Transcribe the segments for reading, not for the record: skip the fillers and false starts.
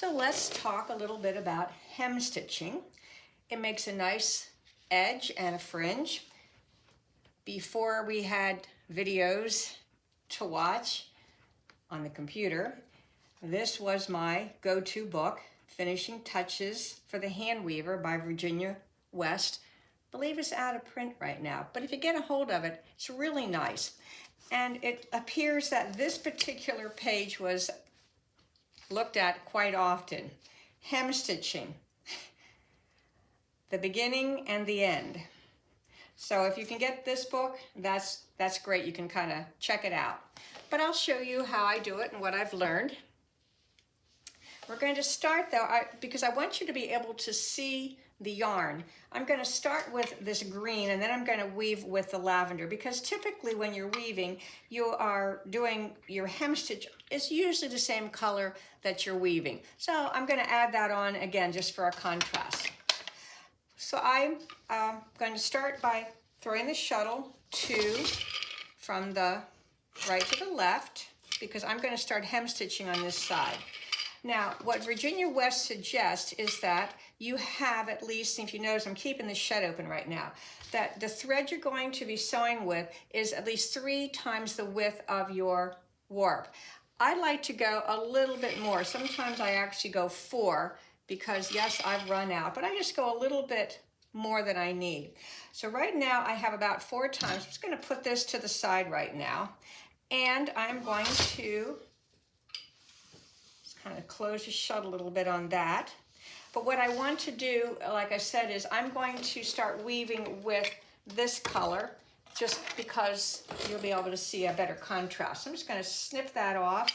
So let's talk a little bit about hem stitching. It makes a nice edge and a fringe. Before we had videos to watch on the computer, this was my go-to book, Finishing Touches for the Handweaver by Virginia West. I believe it's out of print right now, but if you get a hold of it, it's really nice. And it appears that this particular page was looked at quite often. Hem stitching, the beginning and the end. So if you can get this book, that's great. You can kind of check it out. But I'll show you how I do it and what I've learned. We're going to start though, because I want you to be able to see the yarn. I'm going to start with this green and then I'm going to weave with the lavender, because typically when you're weaving, you are doing your hem stitch is usually the same color that you're weaving. So I'm going to add that on again just for a contrast. So I'm going to start by throwing the shuttle from the right to the left, because I'm going to start hem stitching on this side. Now, what Virginia West suggests is that you have at least, if you notice, I'm keeping the shed open right now, that the thread you're going to be sewing with is at least 3 times the width of your warp. I like to go a little bit more. Sometimes I actually go 4 because, yes, I've run out, but I just go a little bit more than I need. So right now I have about 4 times. I'm just going to put this to the side right now, and I'm going to kind of close the shut a little bit on that. But what I want to do, like I said, is I'm going to start weaving with this color just because you'll be able to see a better contrast. I'm just going to snip that off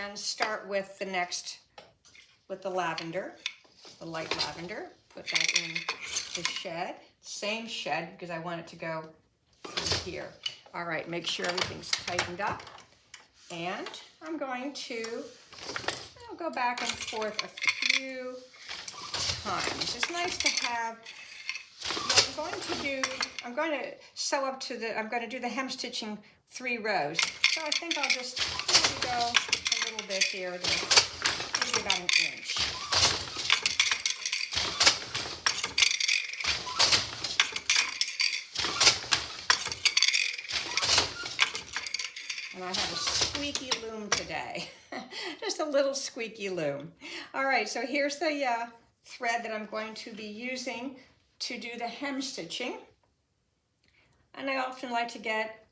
and start with the next, with the lavender, the light lavender. Put that in the shed, same shed, because I want it to go through here. All right, make sure everything's tightened up. And I'm going to go back and forth a few times. It's nice to have, what I'm going to do, I'm going to sew up to the, I'm going to do the hem stitching 3 rows. So I think I'll just maybe go a little bit here, maybe about an inch. And I have a squeaky loom today, just a little squeaky loom. All right, so here's the thread that I'm going to be using to do the hem stitching. And I often like to get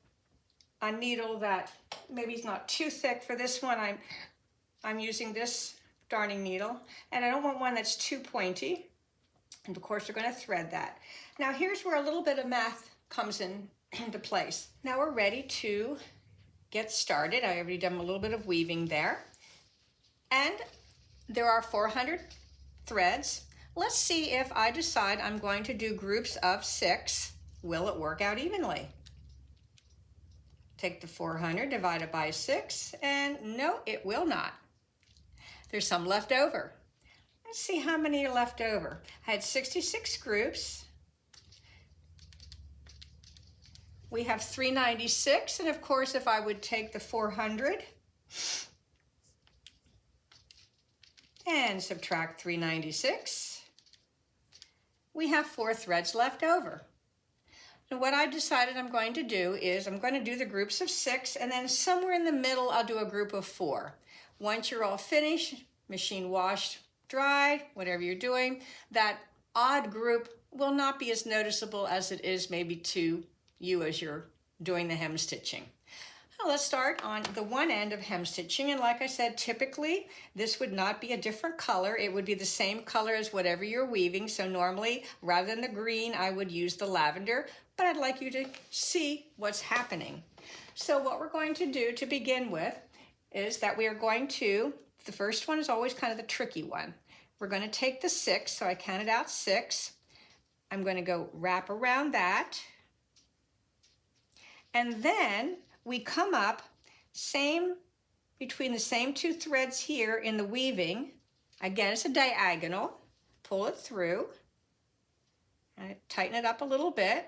a needle that maybe is not too thick. For this one, I'm using this darning needle, and I don't want one that's too pointy. And of course, we're going to thread that. Now here's where a little bit of math comes into place. Now we're ready to get started. I already done a little bit of weaving there. And there are 400 threads. Let's see if I decide I'm going to do groups of 6. Will it work out evenly? Take the 400, divide it by 6, and no, it will not. There's some left over. Let's see how many are left over. I had 66 groups. We have 396, and of course, if I would take the 400 and subtract 396, we have 4 threads left over. And what I've decided I'm going to do is I'm going to do the groups of 6, and then somewhere in the middle, I'll do a group of 4. Once you're all finished, machine washed, dried, whatever you're doing, that odd group will not be as noticeable as it is maybe to you as you're doing the hem stitching. Now let's start on the one end of hem stitching, and like I said, typically this would not be a different color. It would be the same color as whatever you're weaving. So normally, rather than the green, I would use the lavender, but I'd like you to see what's happening. So what we're going to do to begin with is that we are going to, the first one is always kind of the tricky one. We're going to take the 6, so I counted out 6. I'm going to go wrap around that. And then we come up between the same 2 threads here in the weaving. Again, it's a diagonal. Pull it through and tighten it up a little bit.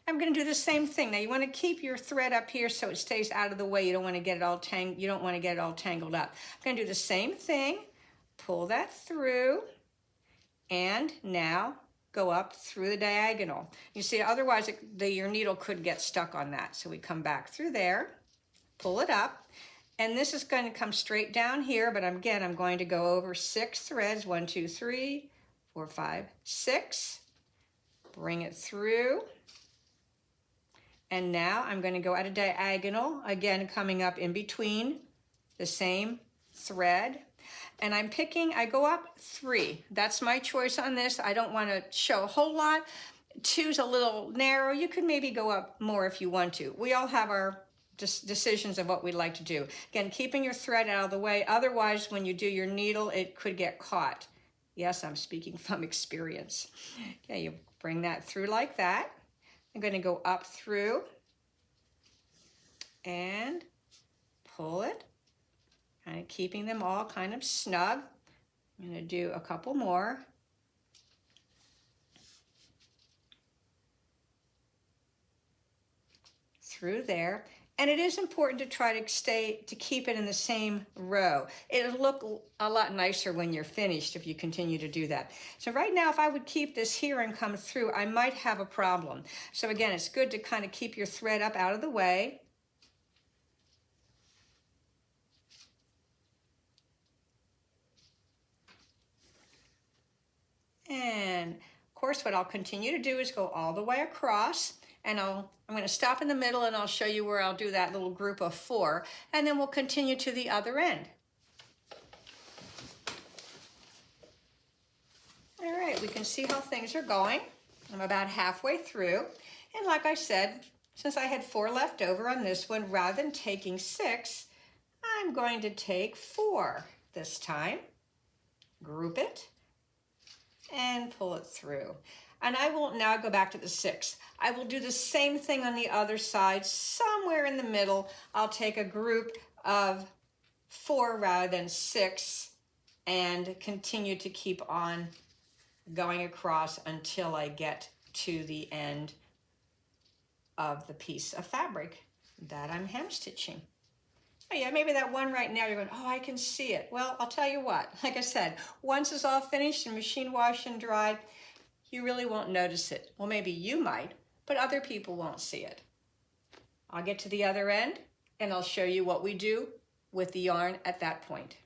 I'm going to do the same thing. Now you want to keep your thread up here so it stays out of the way. You don't want to get it all tangled up. I'm going to do the same thing. Pull that through, and now go up through the diagonal. You see, otherwise your needle could get stuck on that. So we come back through there, pull it up, and this is going to come straight down here, but again, I'm going to go over 6 threads. 1, 2, 3, 4, 5, 6. Bring it through. And now I'm going to go at a diagonal, again coming up in between the same thread. And I go up 3. That's my choice on this. I don't want to show a whole lot. 2's a little narrow. You could maybe go up more if you want to. We all have our decisions of what we'd like to do. Again, keeping your thread out of the way. Otherwise, when you do your needle, it could get caught. Yes, I'm speaking from experience. Okay, you bring that through like that. I'm going to go up through and pull it, kind of keeping them all kind of snug. I'm going to do a couple more. Through there. And it is important to try to keep it in the same row. It'll look a lot nicer when you're finished if you continue to do that. So right now, if I would keep this here and come through, I might have a problem. So again, it's good to kind of keep your thread up out of the way. And of course, what I'll continue to do is go all the way across, and I'm going to stop in the middle and I'll show you where I'll do that little group of 4, and then we'll continue to the other end. All right, we can see how things are going. I'm about halfway through, and like I said, since I had 4 left over on this one, rather than taking 6, I'm going to take 4 this time. Group it and pull it through. And I will now go back to the 6. I will do the same thing on the other side. Somewhere in the middle, I'll take a group of 4 rather than 6 and continue to keep on going across until I get to the end of the piece of fabric that I'm hem stitching. Oh yeah, maybe that one right now you're going, oh, I can see it. Well, I'll tell you what, like I said, once it's all finished and machine washed and dried, you really won't notice it. Well, maybe you might, but other people won't see it. I'll get to the other end and I'll show you what we do with the yarn at that point.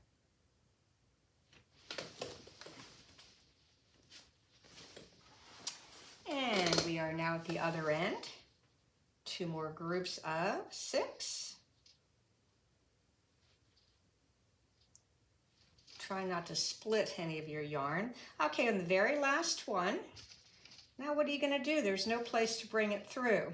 And we are now at the other end. 2 more groups of 6. Try not to split any of your yarn. Okay, on the very last one, now what are you going to do? There's no place to bring it through.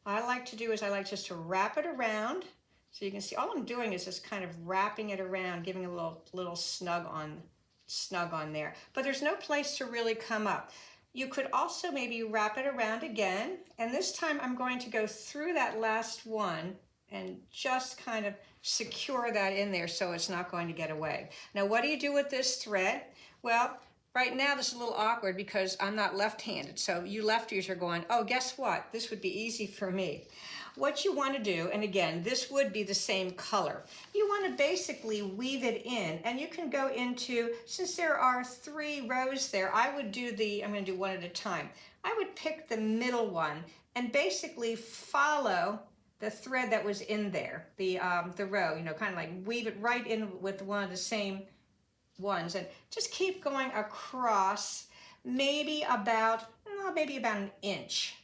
What I like to do is I like just to wrap it around. So you can see all I'm doing is just kind of wrapping it around, giving a little snug on there. But there's no place to really come up. You could also maybe wrap it around again, and this time I'm going to go through that last one and just kind of secure that in there so it's not going to get away. Now, what do you do with this thread? Well, right now this is a little awkward because I'm not left-handed, so you lefties are going, oh, guess what? This would be easy for me. What you want to do, and again, this would be the same color, you want to basically weave it in, and you can go into, since there are 3 rows there, I'm going to do one at a time. I would pick the middle one and basically follow the thread that was in there, the row, kind of like weave it right in with one of the same ones, and just keep going across, maybe about an inch.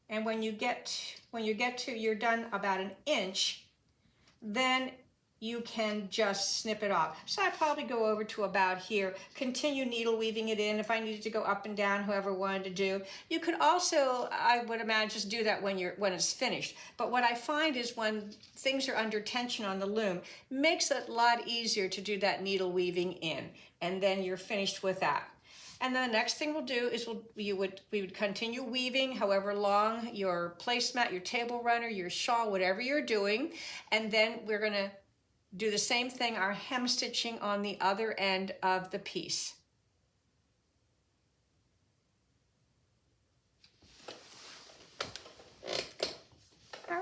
And when you get to you're done about an inch, then you can just snip it off. So I probably go over to about here, continue needle weaving it in if I needed to go up and down, whoever wanted to do. You could also, I would imagine, just do that when it's finished. But what I find is when things are under tension on the loom, it makes it a lot easier to do that needle weaving in, and then you're finished with that. And then the next thing we'll do is we would continue weaving however long your placemat, your table runner, your shawl, whatever you're doing, and then we're going to do the same thing, our hem stitching on the other end of the piece.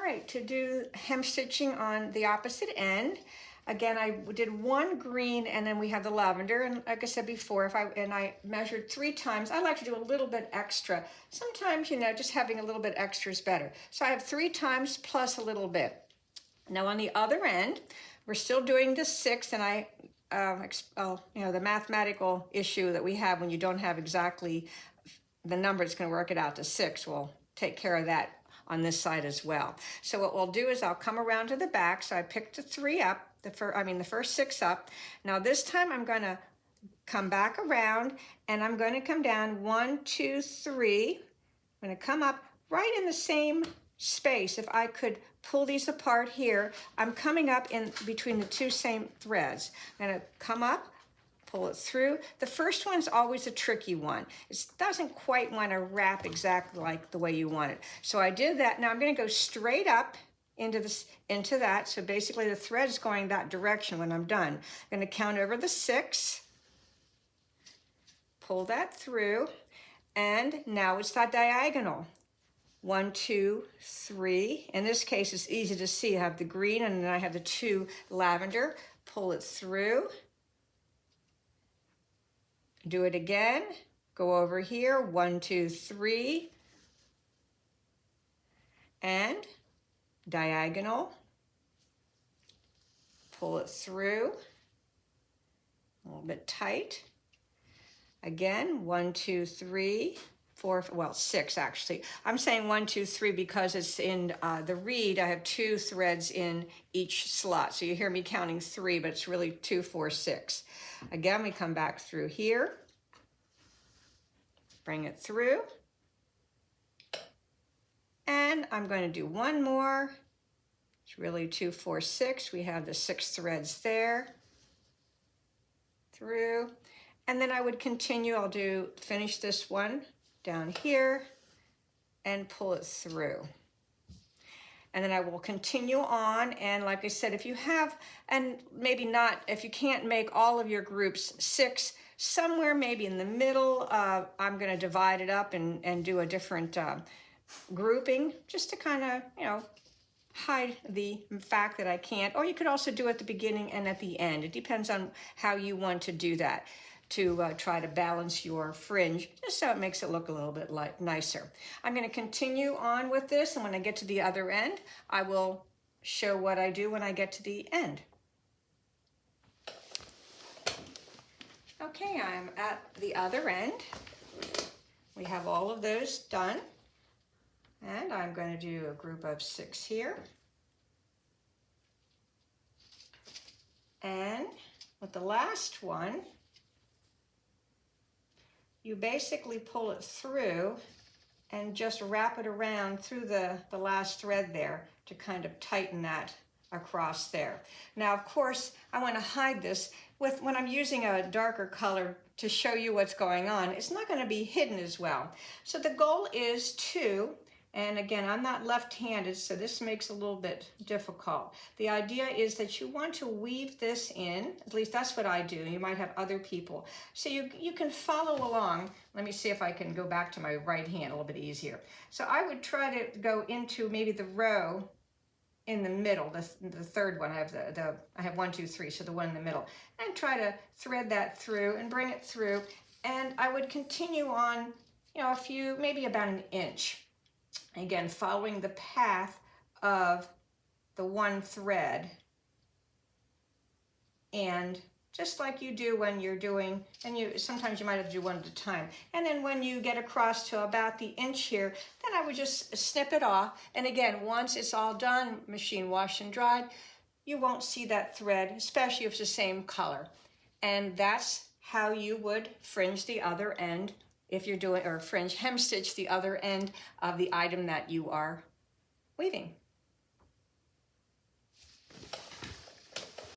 right, to do hem stitching on the opposite end, again, I did one green and then we have the lavender. And like I said before, I measured 3 times. I like to do a little bit extra. Sometimes, you know, just having a little bit extra is better. So I have 3 times plus a little bit. Now on the other end, we're still doing the 6, and you know, the mathematical issue that we have when you don't have exactly the number that's going to work it out to 6. We'll take care of that on this side as well. So what we'll do is I'll come around to the back. So I picked the 3 up, the first 6 up. Now this time I'm going to come back around and I'm going to come down 1, 2, 3. I'm going to come up right in the same space. If I could pull these apart here, I'm coming up in between the 2 same threads. I'm going to come up, pull it through. The first one's always a tricky one. It doesn't quite want to wrap exactly like the way you want it. So I did that. Now I'm going to go straight up into that. So basically the thread is going that direction when I'm done. I'm going to count over the 6, pull that through, and now it's that diagonal. 1, 2, 3. In this case, it's easy to see. I have the green and then I have the 2 lavender. Pull it through. Do it again. Go over here. 1, 2, 3. And diagonal. Pull it through. A little bit tight. Again, 1, 2, 3. 4, well, 6 actually. I'm saying 1, 2, 3 because it's in the reed. I have 2 threads in each slot. So you hear me counting 3, but it's really 2, 4, 6. Again, we come back through here. Bring it through. And I'm going to do one more. It's really 2, 4, 6. We have the 6 threads there. Through. And then I would continue. I'll finish this one down here and pull it through. And then I will continue on, and like I said, if you have, and maybe not, if you can't make all of your groups 6, somewhere maybe in the middle, I'm going to divide it up and do a different grouping, just to kind of, you know, hide the fact that I can't. Or you could also do at the beginning and at the end. It depends on how you want to do that, to try to balance your fringe, just so it makes it look a little bit nicer. I'm going to continue on with this, and when I get to the other end, I will show what I do when I get to the end. Okay, I'm at the other end. We have all of those done, and I'm going to do a group of 6 here. And with the last one, you basically pull it through and just wrap it around through the last thread there to kind of tighten that across there. Now, of course, I want to hide this when I'm using a darker color to show you what's going on. It's not going to be hidden as well. So the goal is to, and again, I'm not left-handed, so this makes it a little bit difficult. The idea is that you want to weave this in, at least that's what I do. You might have other people. So you can follow along. Let me see if I can go back to my right hand a little bit easier. So I would try to go into maybe the row in the middle, the third one. I have 1, 2, 3, so the one in the middle. And try to thread that through and bring it through. And I would continue on, you know, maybe about an inch. Again, following the path of the one thread, and just like you do when you're doing, and sometimes you might have to do one at a time. And then when you get across to about the inch here, then I would just snip it off. And again, once it's all done, machine washed and dried, you won't see that thread, especially if it's the same color. And that's how you would fringe the other end if you're doing, or fringe hem stitch the other end of the item that you are weaving.